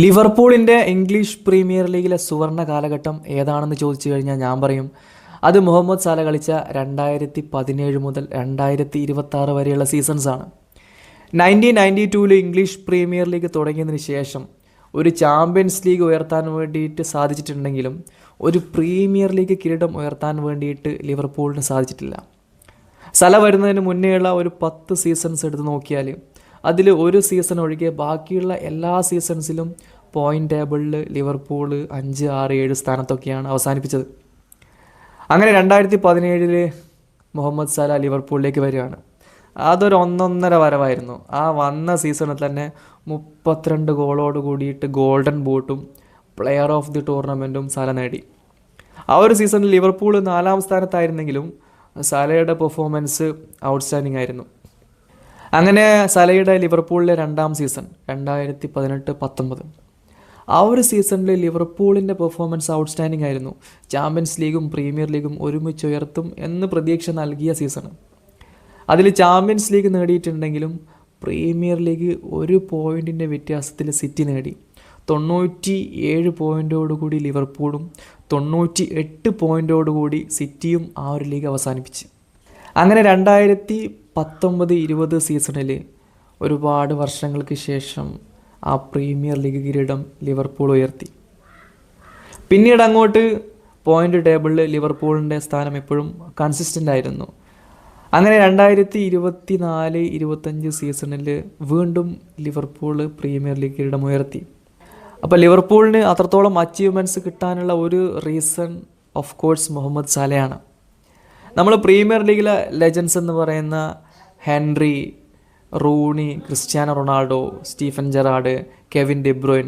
ലിവർപൂളിൻ്റെ English premier ലീഗിലെ സുവർണ കാലഘട്ടം ഏതാണെന്ന് ചോദിച്ചു കഴിഞ്ഞാൽ ഞാൻ പറയും അത് മുഹമ്മദ് സാല കളിച്ച 2017 മുതൽ 2026 വരെയുള്ള സീസൺസാണ്. 1992 ഇംഗ്ലീഷ് പ്രീമിയർ ലീഗ് തുടങ്ങിയതിന് ശേഷം ഒരു ചാമ്പ്യൻസ് ലീഗ് ഉയർത്താൻ വേണ്ടിയിട്ട് സാധിച്ചിട്ടുണ്ടെങ്കിലും ഒരു പ്രീമിയർ ലീഗ് കിരീടം ഉയർത്താൻ വേണ്ടിയിട്ട് ലിവർപൂളിന് സാധിച്ചിട്ടില്ല. സല വരുന്നതിന് മുന്നേയുള്ള ഒരു 10 സീസൺസ് എടുത്ത് നോക്കിയാൽ അതിൽ ഒരു സീസൺ ഒഴികെ ബാക്കിയുള്ള എല്ലാ സീസൺസിലും പോയിൻ്റ് ടേബിളിൽ ലിവർപൂൾ 5, 6, 7 സ്ഥാനത്തൊക്കെയാണ് അവസാനിപ്പിച്ചത്. അങ്ങനെ 2017 മുഹമ്മദ് സാല ലിവർപൂളിലേക്ക് വരികയാണ്. അതൊരു ഒന്നൊന്നര വരവായിരുന്നു. ആ വന്ന സീസണിൽ തന്നെ 32 ഗോളോട് കൂടിയിട്ട് ഗോൾഡൻ ബൂട്ടും പ്ലെയർ ഓഫ് ദി ടൂർണമെൻറ്റും സാല നേടി. ആ ഒരു സീസണിൽ ലിവർപൂൾ 4ാം സ്ഥാനത്തായിരുന്നെങ്കിലും സാലയുടെ പെർഫോമൻസ് ഔട്ട്സ്റ്റാൻഡിംഗ് ആയിരുന്നു. അങ്ങനെ സലയുടെ ലിവർപൂളിലെ 2ാം സീസൺ 2018-19 ആ ഒരു സീസണിൽ ലിവർപൂളിൻ്റെ പെർഫോമൻസ് ഔട്ട്സ്റ്റാൻഡിംഗ് ആയിരുന്നു. ചാമ്പ്യൻസ് ലീഗും പ്രീമിയർ ലീഗും ഒരുമിച്ച് ഉയർത്തും എന്ന് പ്രതീക്ഷ നൽകിയ സീസൺ. അതിൽ ചാമ്പ്യൻസ് ലീഗ് നേടിയിട്ടുണ്ടെങ്കിലും പ്രീമിയർ ലീഗ് 1 പോയിൻറ്റിൻ്റെ വ്യത്യാസത്തിൽ സിറ്റി നേടി. 97 പോയിൻറ്റോടുകൂടി ലിവർപൂളും 98 പോയിൻറ്റോടുകൂടി സിറ്റിയും ആ ഒരു ലീഗ് അവസാനിപ്പിച്ച്. അങ്ങനെ 2019-20 സീസണിൽ ഒരുപാട് വർഷങ്ങൾക്ക് ശേഷം ആ പ്രീമിയർ ലീഗ് കിരീടം ലിവർപൂൾ ഉയർത്തി. പിന്നീട് അങ്ങോട്ട് പോയിൻ്റ് ടേബിളിൽ ലിവർപൂളിൻ്റെ സ്ഥാനം എപ്പോഴും കൺസിസ്റ്റൻ്റ് ആയിരുന്നു. അങ്ങനെ 2024-25 സീസണിൽ വീണ്ടും ലിവർപൂൾ പ്രീമിയർ ലീഗ് കിരീടം ഉയർത്തി. അപ്പോൾ ലിവർപൂളിന് അത്രത്തോളം അച്ചീവ്മെൻറ്റ്സ് കിട്ടാനുള്ള ഒരു റീസൺ ഓഫ് കോഴ്സ് മുഹമ്മദ് സാലയാണ്. നമ്മൾ പ്രീമിയർ ലീഗിലെ ലെജൻസ് എന്ന് പറയുന്ന Henry, Rooney, Cristiano Ronaldo, Steven Gerrard, Kevin De Bruyne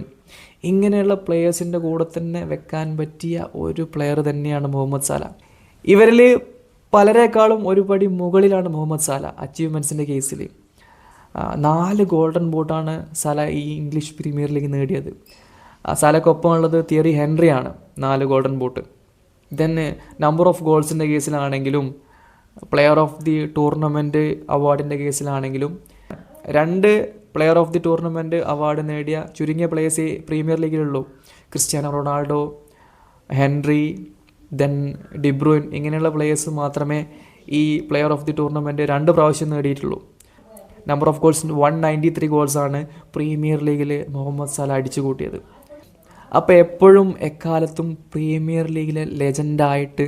ഇങ്ങനെയുള്ള പ്ലെയേഴ്സിൻ്റെ കൂടെ തന്നെ വെക്കാൻ പറ്റിയ ഒരു പ്ലെയർ തന്നെയാണ് മുഹമ്മദ് സാല. ഇവരിൽ പലരെക്കാളും ഒരു പടി മുകളിലാണ് മുഹമ്മദ് സാല അച്ചീവ്മെൻറ്റ്സിൻ്റെ കേസിൽ. 4 ഗോൾഡൻ ബൂട്ടാണ് സാല ഈ ഇംഗ്ലീഷ് പ്രീമിയർ ലീഗ് നേടിയത്. സാലക്കൊപ്പമുള്ളത് തിയറി ഹെൻറിയാണ് 4 golden boot. Then number of ഗോൾസിൻ്റെ കേസിലാണെങ്കിലും പ്ലെയർ ഓഫ് ദി ടൂർണമെൻറ്റ് അവാർഡിൻ്റെ കേസിലാണെങ്കിലും 2 player of the tournament award നേടിയ ചുരുങ്ങിയ പ്ലേയേഴ്സ് പ്രീമിയർ ലീഗിലുള്ളൂ. Cristiano Ronaldo, Henry, then De Bruyne ഇങ്ങനെയുള്ള പ്ലേയേഴ്സ് മാത്രമേ ഈ പ്ലെയർ ഓഫ് ദി ടൂർണമെൻറ്റ് 2 പ്രാവശ്യം നേടിയിട്ടുള്ളൂ. നമ്പർ ഓഫ് ഗോൾസ് 193 ഗോൾസാണ് പ്രീമിയർ ലീഗിൽ മുഹമ്മദ് സാല അടിച്ചു കൂട്ടിയത്. അപ്പോൾ എപ്പോഴും എക്കാലത്തും പ്രീമിയർ ലീഗിലെ ലെജൻഡായിട്ട്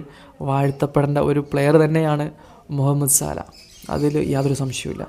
വാഴ്ത്തപ്പെടേണ്ട ഒരു പ്ലെയർ തന്നെയാണ് മുഹമ്മദ് സാല. അതിൽ യാതൊരു സംശയവുമില്ല.